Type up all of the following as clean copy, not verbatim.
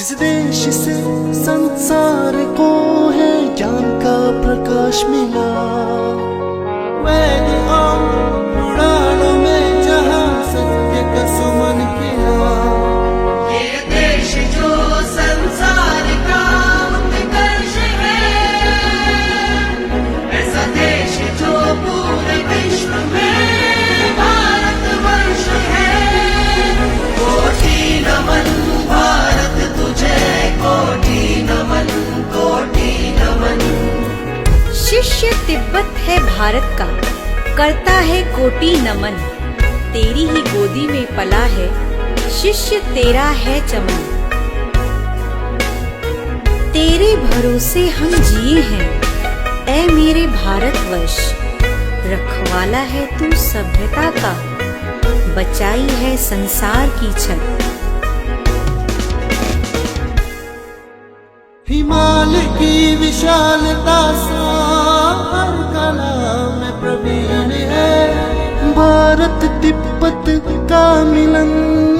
जिस देश से संसार को है ज्ञान का प्रकाश मिला, वैदिक और पुराणों में जहाँ सत्य का सुमन किया। ये देश जो संसार का उत्कर्ष है, ऐसा देश जो पूरे विश्व में भारतवर्ष है। कोटि नमन भारत तुझे, कोटि नमन, कोटि नमन। शिष्य तिब्बत है भारत का, करता है कोटि नमन। तेरी ही गोदी में पला है, शिष्य तेरा है चमन। तेरे भरोसे हम जिए हैं, ऐ मेरे भारतवर्ष। रखवाला है तू सभ्यता का, बचाई है संसार की छत। हिमालय की विशालता सार कला में प्रवीण है। भारत तिब्बत का मिलन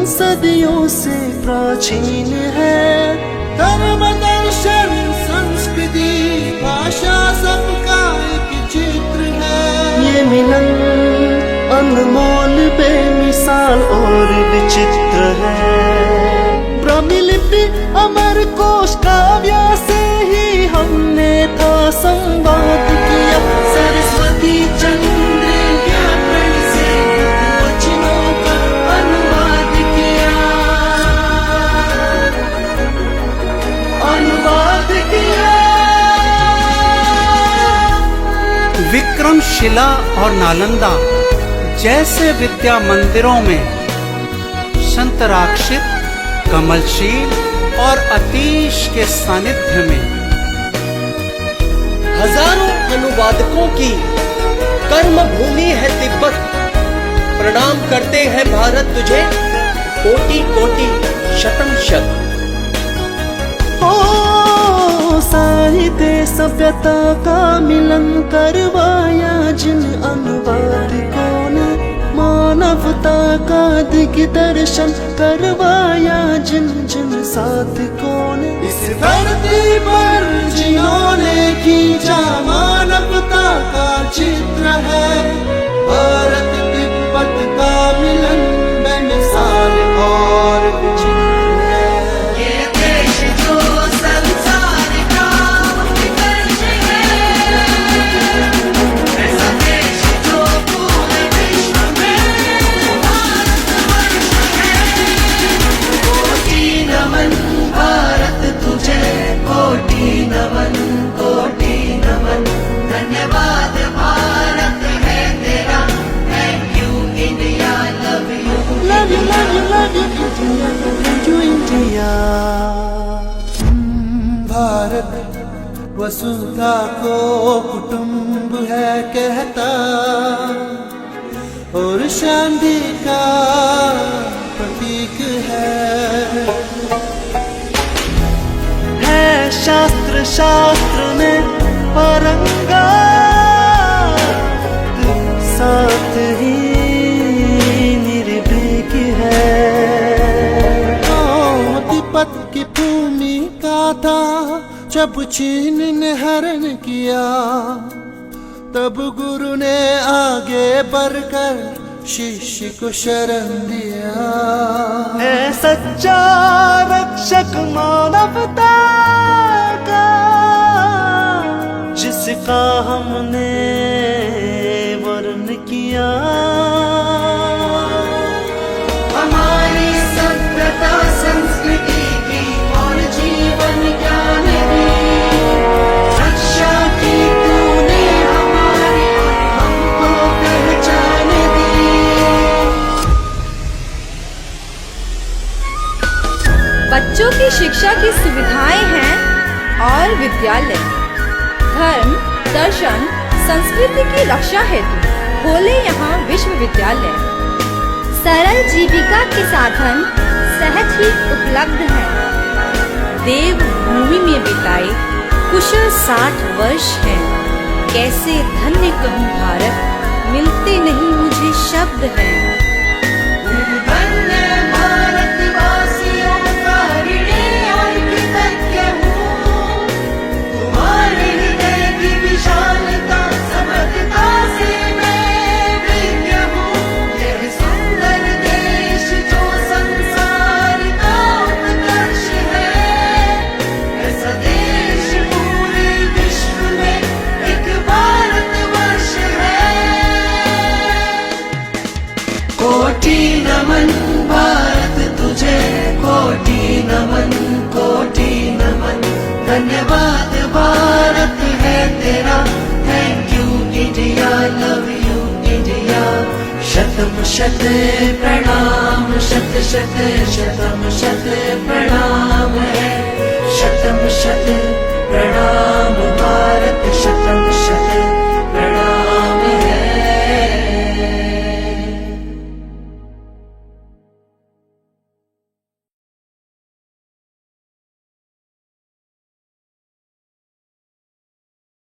सदियों से प्राचीन है। धर्म दर्शन संस्कृति भाषा सबका एक चित्र है। ये मिलन अनमोल बेमिसाल और विचित्र है। ब्रह्मलिपि अमर कोश काव्य से ही हमने था संवाद किया। सरस्वती चंद्र व्याकरण से वचनों का अनुवाद किया, अनुवाद किया। विक्रमशिला और नालंदा जैसे विद्या मंदिरों में संतराक्षित, कमलशील और अतीश के सानिध्य में हजारों अनुवादकों की कर्म भूमि है तिब्बत। प्रणाम करते हैं भारत तुझे, कोटि कोटि शतम शत। ओ साहित्य सभ्यता का मिलन करवाया जिन अनुवादकों ने, मानवता का दिग्दर्शन करवाया जिन जिन साधकों ने। इस धरती पर जिन्होंने खींचा मानवता का चित्र है। भारत तिब्बत का मिलन बेमिसाल और विचित्र है। ये देश जो संसार का उत्कर्ष है, ऐसा देश जो पूरे विश्व में भारतवर्ष है। कोटि नमन भारत तुझे, कोटि नमन, कोटि नमन। धन्यवाद भारत है तेरा, thank you India, love you, Love you, love you, love you, India, love you, India। Bharat वसुधा को कुटुंब है कहता, और शांति का प्रतीक है शास्त्र शास्त्र में पारंगत, साथ ही निर्भीक है। तिब्बत की भूमि का था जब चीन ने हरण किया, तब गुरु ने आगे बढ़कर शिष्य को शरण दिया। है सच्चा रक्षक मानवता का, जिसका हमने वर्ण किया। हमारी सभ्यता संस्कृति की और जीवन ज्ञान की रक्षा की तूने हमारी, हमको पहचान दी। बच्चों की शिक्षा की सुविधाएं हैं और विद्यालय धर्म, दर्शन, संस्कृति की रक्षा हेतु खोले यहाँ विश्वविद्यालय। सरल जीविका के साधन सहज ही उपलब्ध हैं। देव भूमि में बिताए कुशल 60 वर्ष हैं। कैसे धन्य कहूँ भारत, मिलते नहीं मुझे शब्द हैं। धन्य भारतवासियों का ऋणी और शत प्रणाम, शत शत शतम शत प्रणाम है, शतम शत